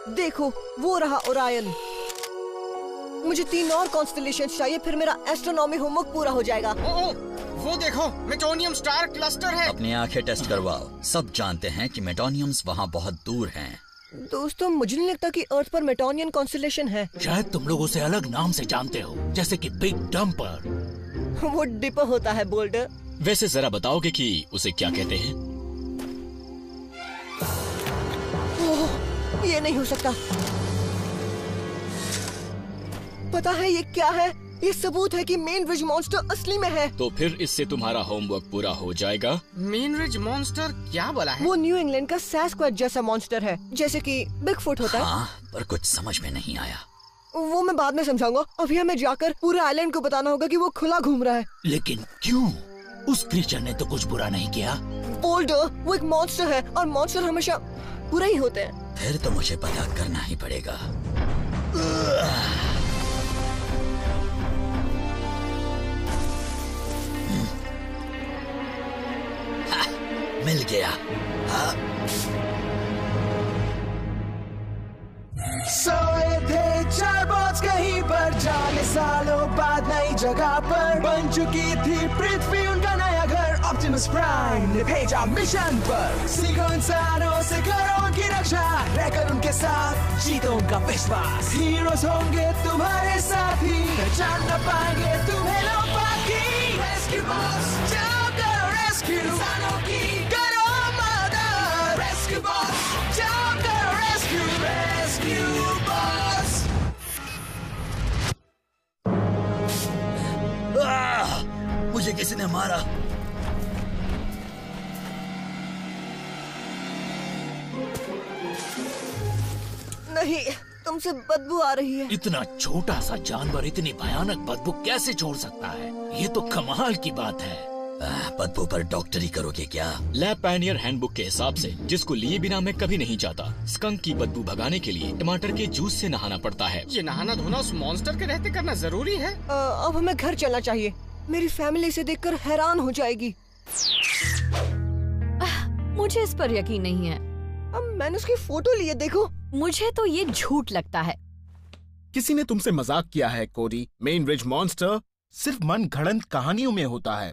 देखो वो रहा ओरायन। मुझे 3 और कॉन्स्टेलेशंस चाहिए, फिर मेरा एस्ट्रोनॉमी होमवर्क पूरा हो जाएगा। वो देखो, मेटोनियम स्टार क्लस्टर है। अपनी आंखें टेस्ट करवाओ। सब जानते हैं कि मेटोनियम्स वहाँ बहुत दूर हैं। दोस्तों मुझे नहीं लगता कि अर्थ पर मेटोनियन कॉन्स्टेलेशन है। शायद तुम लोग उसे अलग नाम से जानते हो, जैसे कि बिग डम्पर। वो डिपर होता है बोल्डर। वैसे जरा बताओगे कि उसे क्या कहते हैं? ओह, ये नहीं हो सकता। पता है ये क्या है? ये सबूत है कि मेन रिज मॉन्स्टर असली में है। तो फिर इससे तुम्हारा होमवर्क पूरा हो जाएगा। मेन रिज मॉन्स्टर क्या बोला है? वो न्यू इंग्लैंड का सैस्क्वैच जैसा मॉन्स्टर है, जैसे कि बिगफुट होता है। हाँ, पर कुछ समझ में नहीं आया। वो मैं बाद में समझाऊंगा। अभी हमें जाकर पूरे आइलैंड को बताना होगा कि वो खुला घूम रहा है। लेकिन क्यों? उस क्रीचर ने तो कुछ बुरा नहीं किया। बोल्डर, वो एक मॉन्स्टर है और मॉन्स्टर हमेशा बुरा ही होते हैं। फिर तो मुझे पता करना ही पड़ेगा। मिल गया। सोए थे 4 बॉस कहीं पर, जाने सालों बाद नई जगह पर बन चुकी थी पृथ्वी उनका नया घर। ऑप्टिमस प्राइम ने भेजा मिशन पर, सीखो इंसानों से करो उनकी रक्षा, रहकर उनके साथ जीतो उनका विश्वास। हीरोज होंगे तुम्हारे साथी, पहचान न पाएंगे तुम्हें लोग बाकी। रेस्क्यू बॉस, जाओ करो रेस्क्यू इंसानों की, करो मदद। रेस्क्यू बॉस, जाओ करो रेस्क्यू, रेस्क्यू बॉस। मुझे किसी ने मारा। नहीं, तुमसे बदबू आ रही है। इतना छोटा सा जानवर इतनी भयानक बदबू कैसे छोड़ सकता है? ये तो कमाल की बात है। बदबू पर डॉक्टरी करोगे क्या? लैब पायनियर हैंडबुक के हिसाब से, जिसको लिए बिना मैं कभी नहीं जाता, स्कंक की बदबू भगाने के लिए टमाटर के जूस से नहाना पड़ता है। ये नहाना धोना उस मॉन्स्टर के रहते करना जरूरी है। अब हमें घर चलना चाहिए। मेरी फैमिली इसे देखकर हैरान हो जाएगी। मुझे इस पर यकीन नहीं है। अब मैंने उसकी फोटो ली है, देखो। मुझे तो ये झूठ लगता है। किसी ने तुमसे मजाक किया है कोरी। मेन रिज मॉन्स्टर सिर्फ मन घड़ंत कहानियों में होता है।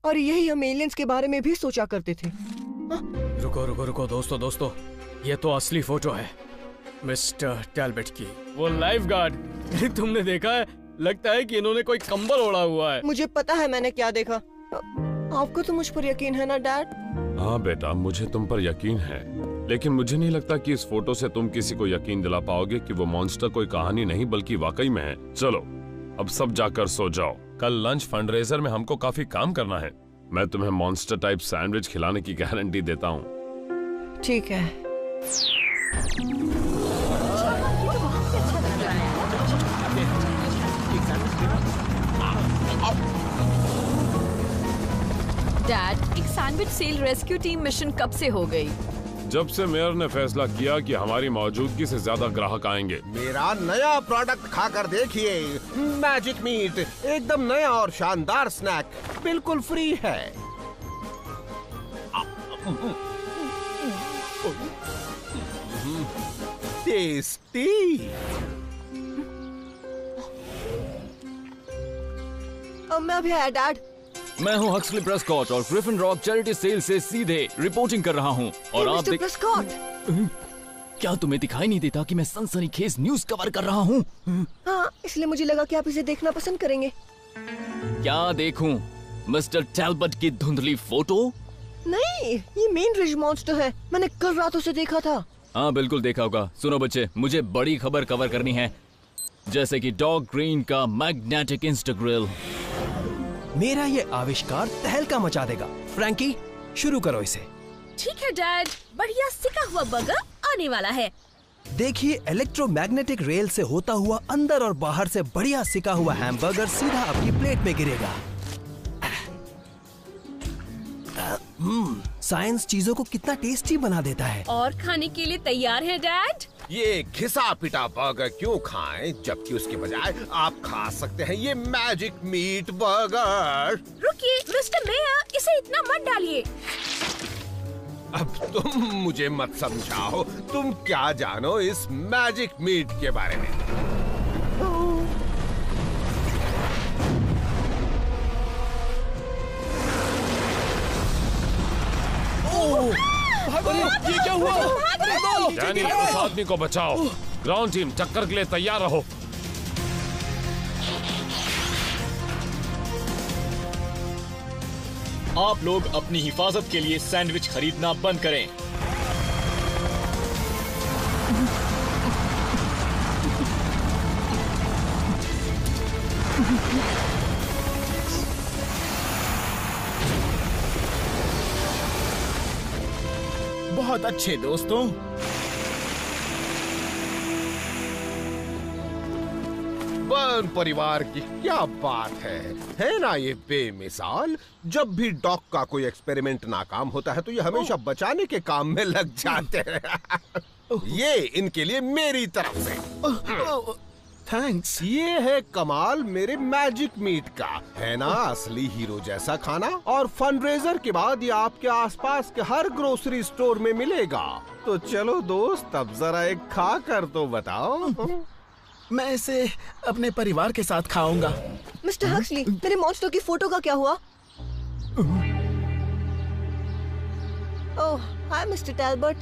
और यही हम एलियंस के बारे में भी सोचा करते थे। रुको रुको रुको दोस्तों, ये तो असली फोटो है मिस्टर टैलबट की। वो लाइफ गार्ड, तुमने देखा है? लगता है कि इन्होंने कोई कंबल ओढ़ा हुआ है। मुझे पता है मैंने क्या देखा। आपको तो मुझ पर यकीन है ना डैड? हाँ बेटा, मुझे तुम पर यकीन है, लेकिन मुझे नहीं लगता कि इस फोटो से तुम किसी को यकीन दिला पाओगे कि वो मॉन्स्टर कोई कहानी नहीं बल्कि वाकई में है। चलो अब सब जाकर सो जाओ। कल लंच फंडरेजर में हमको काफी काम करना है। मैं तुम्हें मॉन्स्टर टाइप सैंडविच खिलाने की गारंटी देता हूँ। ठीक है। डैड, एक sandwich cell rescue team mission कब से हो गई? जब से मेयर ने फैसला किया कि हमारी मौजूदगी से ज्यादा ग्राहक आएंगे। मेरा नया प्रोडक्ट खाकर देखिए, मैजिक मीट, एकदम नया और शानदार स्नैक, बिल्कुल फ्री है। टेस्टी। मैं अभी आया डैड। मैं हूँ हक्सली प्रेस्कॉट और ग्रिफिन रॉक चैरिटी सेल से सीधे रिपोर्टिंग कर रहा हूँ। और आप मिस्टर प्रेस्कॉट, क्या तुम्हें दिखाई नहीं देता कि मैं सनसनीखेज न्यूज कवर कर रहा हूँ? हाँ, इसलिए मुझे लगा कि आप इसे देखना पसंद करेंगे। क्या देखूं? मिस्टर टैलबट की धुंधली फोटो? नहीं, ये मेन रिज मॉन्स्टर है। मैंने कल रात उसे देखा था। हाँ बिल्कुल देखा होगा। सुनो बच्चे, मुझे बड़ी खबर कवर करनी है, जैसे कि डॉग ग्रीन का मैग्नेटिक इंस्टाग्रिल। मेरा ये आविष्कार तहलका मचा देगा। फ्रैंकी, शुरू करो इसे। ठीक है डैड, बढ़िया सिका हुआ बर्गर आने वाला है। देखिए, इलेक्ट्रोमैग्नेटिक रेल से होता हुआ अंदर और बाहर से बढ़िया सिका हुआ हैमबर्गर सीधा आपकी प्लेट में गिरेगा। साइंस चीजों को कितना टेस्टी बना देता है। और खाने के लिए तैयार है डैड? ये घिसा पिटा बर्गर क्यों खाएं, जबकि उसके बजाय आप खा सकते हैं ये मैजिक मीट बर्गर। रुकिए मिस्टर मेयर, इसे इतना मत डालिए। अब तुम मुझे मत समझाओ, तुम क्या जानो इस मैजिक मीट के बारे में। ये क्या हुआ? डैनी, उस आदमी को बचाओ। ग्राउंड टीम टक्कर के लिए तैयार रहो। आप लोग अपनी हिफाजत के लिए सैंडविच खरीदना बंद करें। बहुत अच्छे दोस्तों। बर्न परिवार की क्या बात है ना ये बेमिसाल। जब भी डॉक का कोई एक्सपेरिमेंट नाकाम होता है तो ये हमेशा बचाने के काम में लग जाते हैं। ये इनके लिए मेरी तरफ से थैंक्स। ये है कमाल मेरे मैजिक मीट का, है ना असली हीरो जैसा खाना। और फंडरेजर के बाद ये आपके आसपास के हर ग्रोसरी स्टोर में मिलेगा। तो चलो दोस्त, अब जरा एक खा कर तो बताओ। मैं इसे अपने परिवार के साथ खाऊंगा। मिस्टर हक्सली, मेरे मॉन्स्टर की फोटो का क्या हुआ? ओह, हाय मिस्टर टैलबर्ट।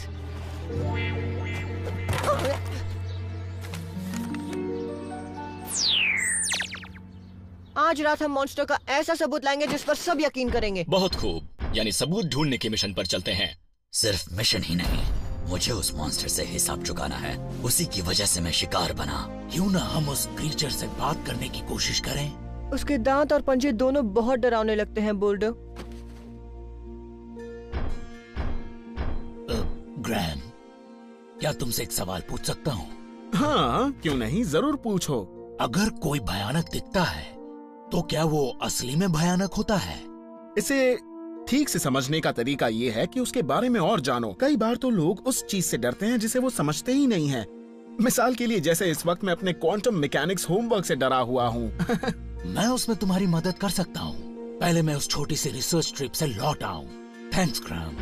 आज रात हम मॉन्स्टर का ऐसा सबूत लाएंगे जिस पर सब यकीन करेंगे। बहुत खूब, यानी सबूत ढूंढने के मिशन पर चलते हैं। सिर्फ मिशन ही नहीं, मुझे उस मॉन्स्टर से हिसाब चुकाना है। उसी की वजह से मैं शिकार बना। क्यों ना हम उस क्रीचर से बात करने की कोशिश करें? उसके दांत और पंजे दोनों बहुत डरावने लगते हैं बोल्डर। ग्रैम, क्या तुमसे एक सवाल पूछ सकता हूँ? हाँ, क्यों नहीं, जरूर पूछो। अगर कोई भयानक दिखता है तो क्या वो असली में भयानक होता है? इसे ठीक से समझने का तरीका ये है कि उसके बारे में और जानो। कई बार तो लोग उस चीज से डरते हैं जिसे वो समझते ही नहीं हैं। मिसाल के लिए जैसे इस वक्त मैं अपने क्वांटम मैकेनिक्स होमवर्क से डरा हुआ हूँ। मैं उसमें तुम्हारी मदद कर सकता हूँ। पहले मैं उस छोटी सी रिसर्च ट्रिप से लौट आऊँ। थैंक्स ग्राम।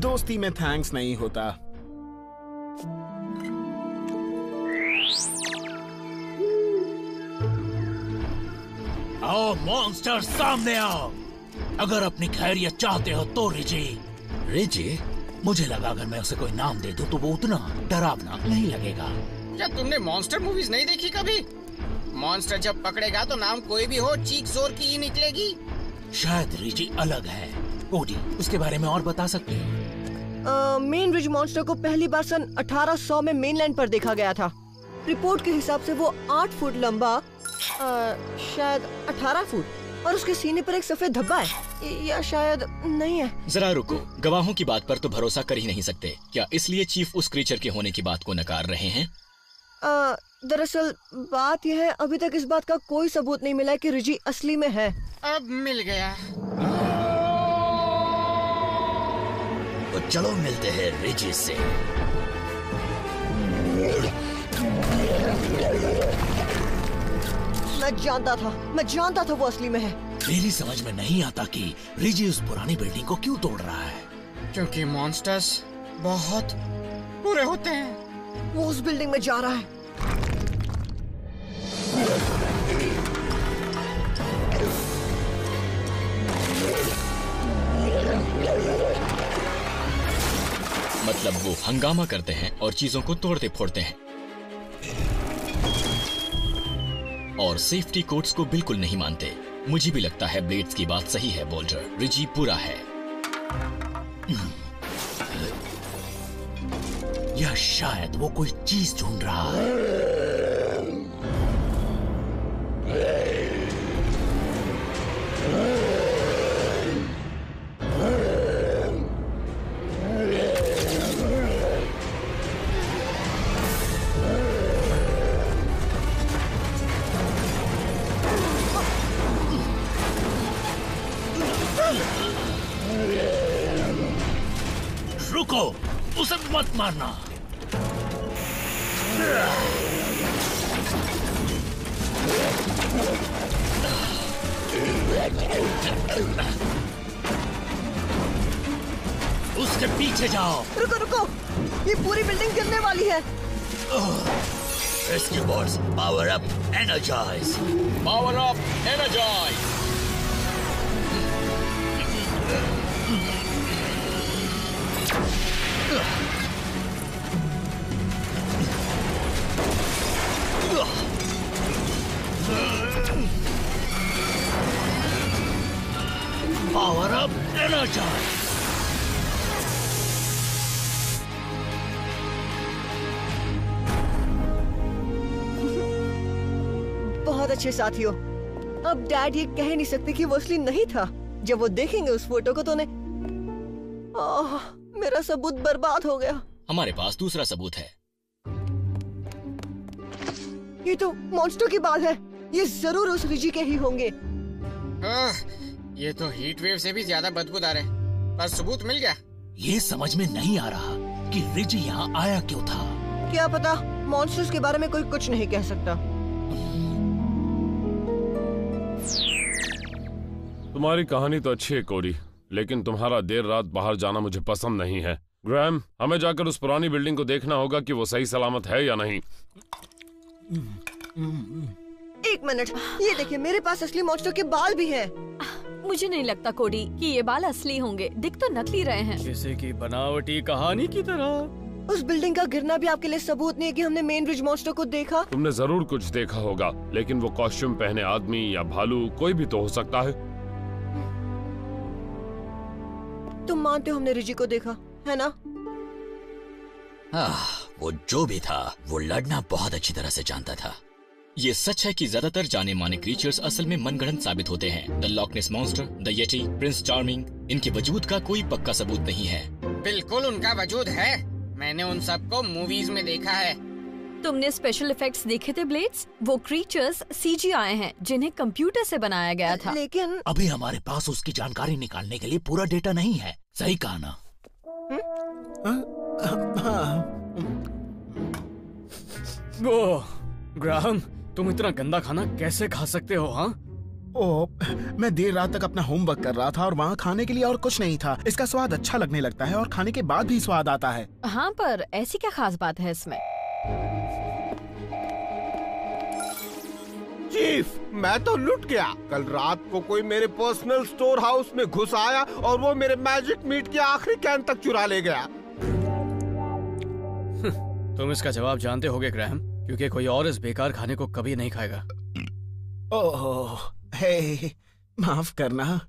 दोस्ती में थैंक्स नहीं होता। आओ मॉन्स्टर, सामने आओ। अगर अपनी खैरियत चाहते हो तो रिजी, मुझे लगा अगर मैं उसे कोई नाम दे दूं तो वो उतना डरावना नहीं लगेगा। क्या तुमने मॉन्स्टर मूवीज नहीं देखी कभी? मॉन्स्टर जब पकड़ेगा तो नाम कोई भी हो, चीख जोर की ही निकलेगी। शायद रिजी अलग है। कोडी, उसके बारे में और बता सकते हो? मेन रिज मॉन्स्टर को पहली बार सन 1800 में मेनलैंड पर देखा गया था। रिपोर्ट के हिसाब से वो 8 फुट लंबा, शायद 18 फुट, और उसके सीने पर एक सफेद धब्बा है, या शायद नहीं है। जरा रुको, गवाहों की बात पर तो भरोसा कर ही नहीं सकते। क्या इसलिए चीफ उस क्रीचर के होने की बात को नकार रहे हैं? दरअसल बात यह है, अभी तक इस बात का कोई सबूत नहीं मिला है कि रिजी असली में है। अब मिल गया। तो चलो मिलते हैं रिजी से। मैं जानता था वो असली में है। मेरी समझ में नहीं आता कि रिजी उस पुरानी बिल्डिंग को क्यों तोड़ रहा है। क्योंकि मॉन्स्टर्स बहुत बुरे होते हैं। वो उस बिल्डिंग में जा रहा है। मतलब वो हंगामा करते हैं और चीजों को तोड़ते फोड़ते हैं, और सेफ्टी कोड्स को बिल्कुल नहीं मानते। मुझे भी लगता है ब्लेड्स की बात सही है बोल्डर, रिजी बुरा है। या शायद वो कोई चीज ढूंढ रहा है। रुको, उसे मत मारना। उसके पीछे जाओ। रुको रुको, ये पूरी बिल्डिंग गिरने वाली है। Rescue bots, power up, energize. Power up, energize. Power up, energize. बहुत अच्छे साथियों, अब डैड ये कह नहीं सकते कि वो असली नहीं था। जब वो देखेंगे उस फोटो को तो उन्हें मेरा सबूत बर्बाद हो गया। हमारे पास दूसरा सबूत है। ये तो मॉन्स्टर की बाल है। ये जरूर उस रिजी के ही होंगे। ये तो हीट वेव से भी ज्यादा बदबूदार है, पर सबूत मिल गया। ये समझ में नहीं आ रहा कि रिजी यहाँ आया क्यों था। क्या पता, मॉन्स्टर्स के बारे में कोई कुछ नहीं कह सकता। तुम्हारी कहानी तो अच्छी है कोडी, लेकिन तुम्हारा देर रात बाहर जाना मुझे पसंद नहीं है। ग्रैम, हमें जाकर उस पुरानी बिल्डिंग को देखना होगा कि वो सही सलामत है या नहीं। एक मिनट, ये देखिए, मेरे पास असली मॉन्स्टर के बाल भी हैं। मुझे नहीं लगता कोडी कि ये बाल असली होंगे, दिख तो नकली रहे हैं। जैसे कि बनावटी कहानी की तरह। उस बिल्डिंग का गिरना भी आपके लिए सबूत नहीं है कि हमने मेन ब्रिज मॉन्स्टर को देखा। तुमने जरूर कुछ देखा होगा, लेकिन वो कॉस्ट्यूम पहने आदमी या भालू कोई भी तो हो सकता है। तुम मानते हो हमने रिजी को देखा, है ना? वो जो भी था, वो लड़ना बहुत अच्छी तरह से जानता था। ये सच है कि ज्यादातर जाने माने क्रीचर्स असल में मनगढ़ंत साबित होते हैं। The Loch Ness monster, the yeti, Prince Charming, इनके वजूद का कोई पक्का सबूत नहीं है। बिल्कुल उनका वजूद है, मैंने उन सबको मूवीज में देखा है। तुमने स्पेशल इफेक्ट्स देखे थे ब्लेड्स? वो क्रीचर्स सीजीआई हैं जिन्हें कंप्यूटर से बनाया गया था। लेकिन अभी हमारे पास उसकी जानकारी निकालने के लिए पूरा डेटा नहीं है। सही कहा ना? ग्राहम, तुम इतना गंदा खाना कैसे खा सकते हो? हाँ, मैं देर रात तक अपना होमवर्क कर रहा था और वहाँ खाने के लिए और कुछ नहीं था। इसका स्वाद अच्छा लगने लगता है और खाने के बाद भी स्वाद आता है। हाँ, पर ऐसी क्या खास बात है इसमें? चीफ, मैं तो लुट गया। कल रात को कोई मेरे पर्सनल स्टोर हाउस में घुस आया और वो मेरे मैजिक मीट के आखिरी कैन तक चुरा ले गया। तुम इसका जवाब जानते होगे ग्रैहम, क्योंकि कोई और इस बेकार खाने को कभी नहीं खाएगा। ओह, हे, माफ करना।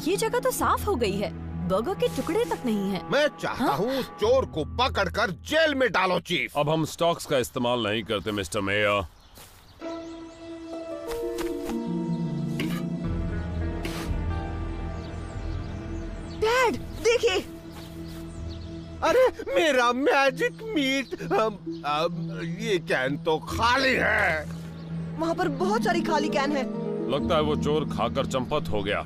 ये जगह तो साफ हो गई है, बर्गर के टुकड़े तक नहीं है। मैं चाहता हूँ उस चोर को पकड़कर जेल में डालो चीफ। अब हम स्टॉक्स का इस्तेमाल नहीं करते मिस्टर मेयर। डैड, देखिए। अरे मेरा मैजिक मीट। ये कैन तो खाली है। वहाँ पर बहुत सारी खाली कैन है। लगता है वो चोर खाकर चंपत हो गया।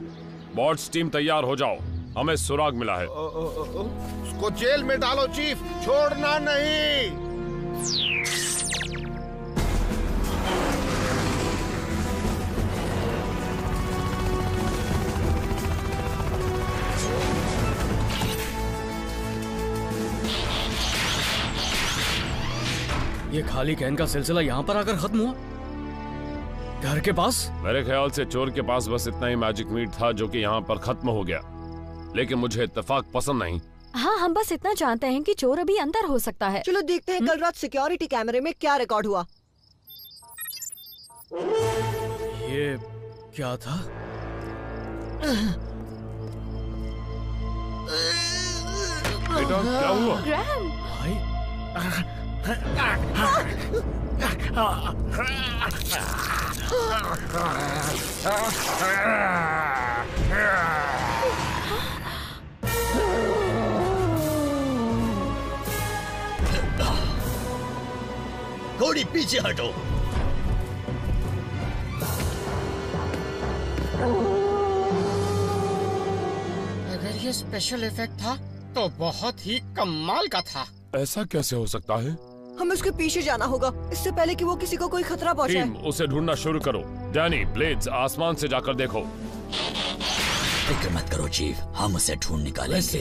बॉट्स टीम तैयार हो जाओ, हमें सुराग मिला है। उसको जेल में डालो चीफ, छोड़ना नहीं। ये खाली कैन का सिलसिला यहाँ पर आकर खत्म हुआ? घर के पास? मेरे ख्याल से चोर के पास बस इतना ही मैजिक मीट था जो कि यहाँ पर खत्म हो गया, लेकिन मुझे इत्तेफाक पसंद नहीं। हाँ, हम बस इतना जानते हैं कि चोर अभी अंदर हो सकता है। चलो देखते हैं कल रात सिक्योरिटी कैमरे में क्या रिकॉर्ड हुआ। ये क्या था? बेटा, क्या हुआ? ग्रैहम, थोड़ी पीछे हटो। अगर ये स्पेशल इफेक्ट था तो बहुत ही कमाल का था। ऐसा कैसे हो सकता है? हमें उसके पीछे जाना होगा इससे पहले कि वो किसी को कोई खतरा पहुंचाए। टीम, उसे ढूंढना शुरू करो। डैनी, ब्लेड्स, आसमान से जाकर देखो। फिक्र मत करो चीफ, हम उसे ढूंढ निकालेंगे। वैसे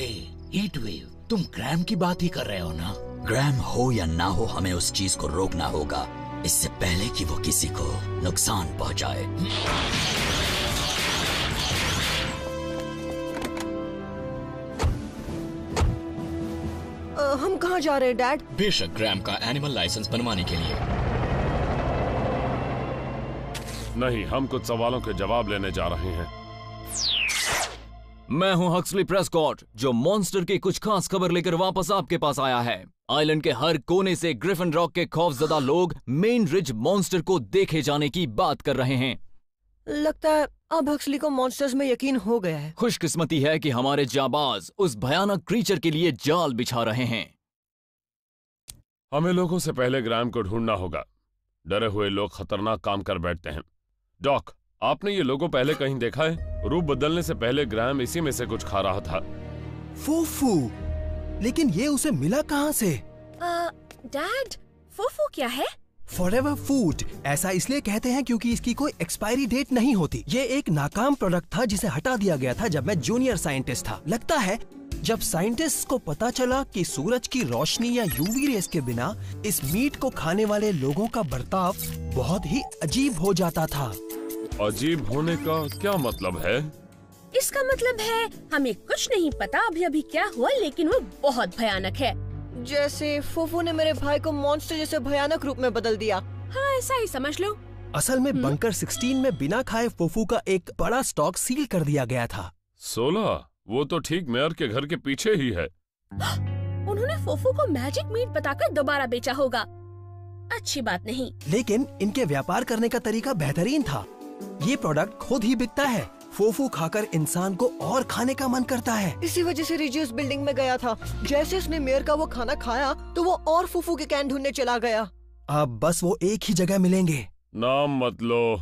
हीट वेव, तुम ग्रैम की बात ही कर रहे हो ना? ग्रैम हो या ना हो, हमें उस चीज को रोकना होगा इससे पहले कि वो किसी को नुकसान पहुंचाए। हम कहाँ जा रहे हैं डैड? बेशक ग्रैम का एनिमल लाइसेंस बनवाने के लिए। नहीं, हम कुछ सवालों के जवाब लेने जा रहे हैं। मैं हूं हक्सली प्रेस्कॉट, जो मॉन्स्टर की कुछ खास खबर लेकर वापस आपके पास आया है। आइलैंड के हर कोने से ग्रिफिन रॉक के खौफजदा लोग मेन रिज मॉन्स्टर को देखे जाने की बात कर रहे हैं। लगता है अब हक्सली को मॉन्स्टर्स में यकीन हो गया है। खुशकिस्मती है कि हमारे जाबाज उस भयानक क्रीचर के लिए जाल बिछा रहे हैं। हमें लोगों से पहले ग्रैम को ढूंढना होगा। डरे हुए लोग खतरनाक काम कर बैठते हैं। डॉक, आपने ये लोगों पहले कहीं देखा है? रूप बदलने से पहले ग्रैम इसी में से कुछ खा रहा था। फूफू, लेकिन ये उसे मिला कहाँ से? डैड, फूफू क्या है? फॉरएवर फूड ऐसा इसलिए कहते हैं क्योंकि इसकी कोई एक्सपायरी डेट नहीं होती। ये एक नाकाम प्रोडक्ट था जिसे हटा दिया गया था जब मैं जूनियर साइंटिस्ट था। लगता है जब साइंटिस्ट को पता चला कि सूरज की रोशनी या यूवी रेस के बिना इस मीट को खाने वाले लोगों का बर्ताव बहुत ही अजीब हो जाता था। अजीब होने का क्या मतलब है? इसका मतलब है हमें कुछ नहीं पता अभी अभी क्या हुआ, लेकिन वो बहुत भयानक है। जैसे फूफू ने मेरे भाई को मॉन्स्टर जैसे भयानक रूप में बदल दिया। हाँ, ऐसा ही समझ लो। असल में बंकर 16 में बिना खाए फूफू का एक बड़ा स्टॉक सील कर दिया गया था। 16? वो तो ठीक मेयर के घर के पीछे ही है। उन्होंने फूफू को मैजिक मीट बताकर दोबारा बेचा होगा। अच्छी बात नहीं। लेकिन इनके व्यापार करने का तरीका बेहतरीन था। ये प्रोडक्ट खुद ही बिकता है। फूफू खाकर इंसान को और खाने का मन करता है। इसी वजह से रिजी उस बिल्डिंग में गया था। जैसे उसने मेयर का वो खाना खाया तो वो और फूफू के कैन ढूंढने चला गया। अब बस वो एक ही जगह मिलेंगे। नाम मत लो।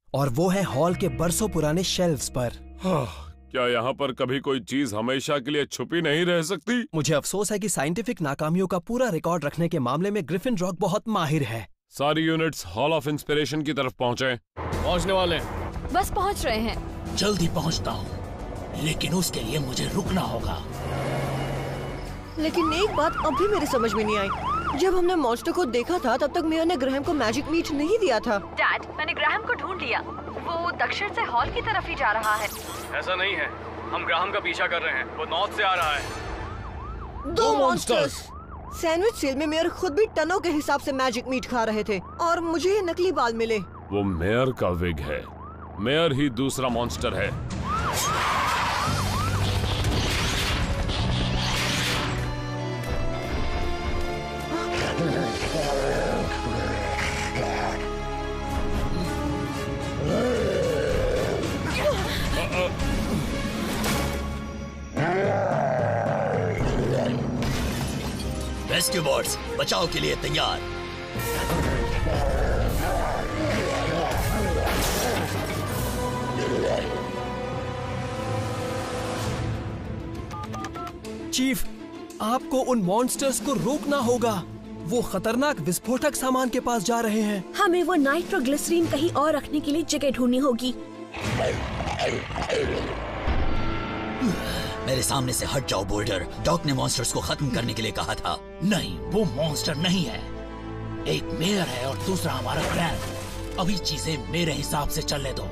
और वो है हॉल के बरसों पुराने शेल्फ्स पर। क्या यहाँ पर कभी कोई चीज हमेशा के लिए छुपी नहीं रह सकती? मुझे अफसोस है कि साइंटिफिक नाकामियों का पूरा रिकॉर्ड रखने के मामले में ग्रिफिन रॉक बहुत माहिर है। सारी यूनिट्स हॉल ऑफ इंस्पिरेशन की तरफ पहुँचे। पहुँचने वाले हैं। बस पहुँच रहे हैं। जल्दी पहुँचता हूँ, लेकिन उसके लिए मुझे रुकना होगा। लेकिन एक बात अब भी मेरे समझ में नहीं आई। जब हमने मॉन्स्टर को देखा था तब तक मेयर ने ग्रैहम को मैजिक मीट नहीं दिया था। डैड, मैंने ग्रैहम को ढूंढ लिया। वो दक्षिण से हॉल की तरफ ही जा रहा है। ऐसा नहीं है, हम ग्राहम का पीछा कर रहे हैं। वो नॉर्थ से आ रहा है। दो मॉन्स्टर्स। सैंडविच सेल में मेयर खुद भी टनों के हिसाब से मैजिक मीट खा रहे थे और मुझे ये नकली बाल मिले। वो मेयर का विग है। मेयर ही दूसरा मॉन्स्टर है। रेस्क्यू बोट्स बचाव के लिए तैयार। चीफ, आपको उन मॉन्स्टर्स को रोकना होगा। वो खतरनाक विस्फोटक सामान के पास जा रहे हैं। हमें वो नाइट्रोग्लिसरीन कहीं और रखने के लिए जगह ढूंढनी होगी। मेरे सामने से हट जाओ बोल्डर। डॉक ने मॉन्स्टर्स को खत्म करने के लिए कहा था। नहीं, वो मॉन्स्टर नहीं है। एक मेयर है और दूसरा हमारा ग्रैंड। अभी चीजें मेरे हिसाब से चलने दो।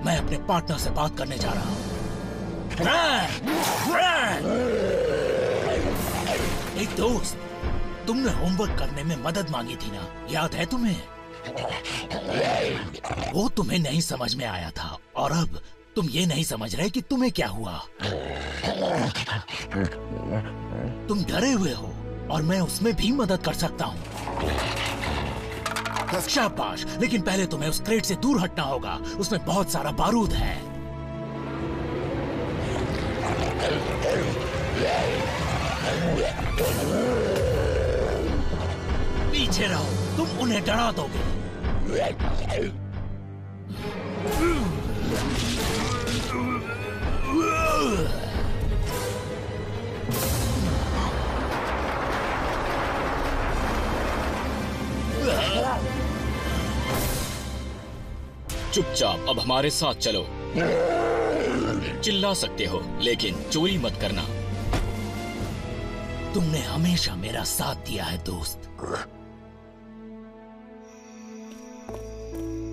मैं अपने पार्टनर से बात करने जा रहा हूँ। एक दोस्त, तुमने होमवर्क करने में मदद मांगी थी ना, याद है तुम्हें? वो तुम्हें नहीं समझ में आया था और अब तुम ये नहीं समझ रहे कि तुम्हें क्या हुआ। तुम डरे हुए हो और मैं उसमें भी मदद कर सकता हूँ। शाबाश, लेकिन पहले तुम्हें उस क्रेट से दूर हटना होगा। उसमें बहुत सारा बारूद है। पीछे रहो, तुम उन्हें डरा दोगे। चुपचाप अब हमारे साथ चलो। चिल्ला सकते हो लेकिन चोरी मत करना। तुमने हमेशा मेरा साथ दिया है दोस्त।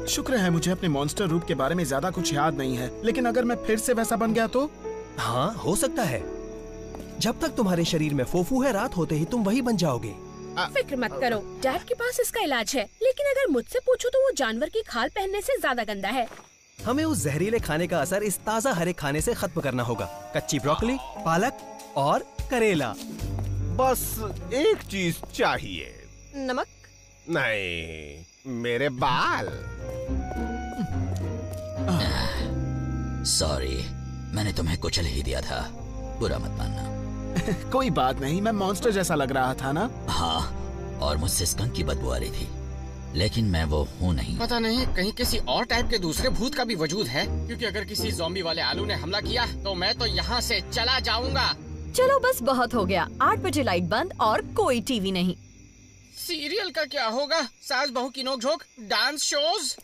शुक्र है मुझे अपने मॉन्स्टर रूप के बारे में ज्यादा कुछ याद नहीं है, लेकिन अगर मैं फिर से वैसा बन गया तो? हाँ, हो सकता है। जब तक तुम्हारे शरीर में फोफू है, रात होते ही तुम वही बन जाओगे। फिक्र मत करो, डैड के पास इसका इलाज है। लेकिन अगर मुझसे पूछो तो वो जानवर की खाल पहनने से ज्यादा गंदा है। हमें उस जहरीले खाने का असर इस ताज़ा हरे खाने से खत्म करना होगा। कच्ची ब्रोकली, पालक और करेला। बस एक चीज चाहिए। नमक? नहीं, मेरे बाल। सॉरी, मैंने तुम्हें कुचल ही दिया था, बुरा मत मानना। कोई बात नहीं, मैं मॉन्स्टर जैसा लग रहा था ना? हाँ, और मुझसे स्कंक की बदबू आ रही थी, लेकिन मैं वो हूँ नहीं। पता नहीं कहीं किसी और टाइप के दूसरे भूत का भी वजूद है, क्योंकि अगर किसी ज़ॉम्बी वाले आलू ने हमला किया तो मैं तो यहाँ से चला जाऊंगा। चलो बस बहुत हो गया, 8 बजे लाइट बंद और कोई टीवी नहीं। सीरियल का क्या होगा? सास बहू की नोक-झोंक, डांस शोज।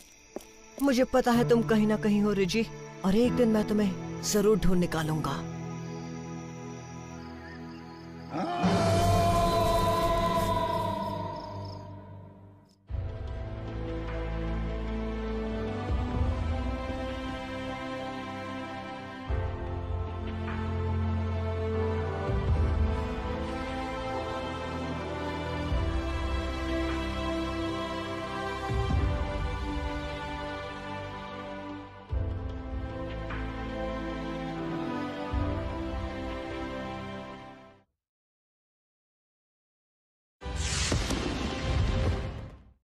मुझे पता है तुम कहीं ना कहीं हो रिजी, और एक दिन मैं तुम्हें जरूर ढूंढ निकालूंगा।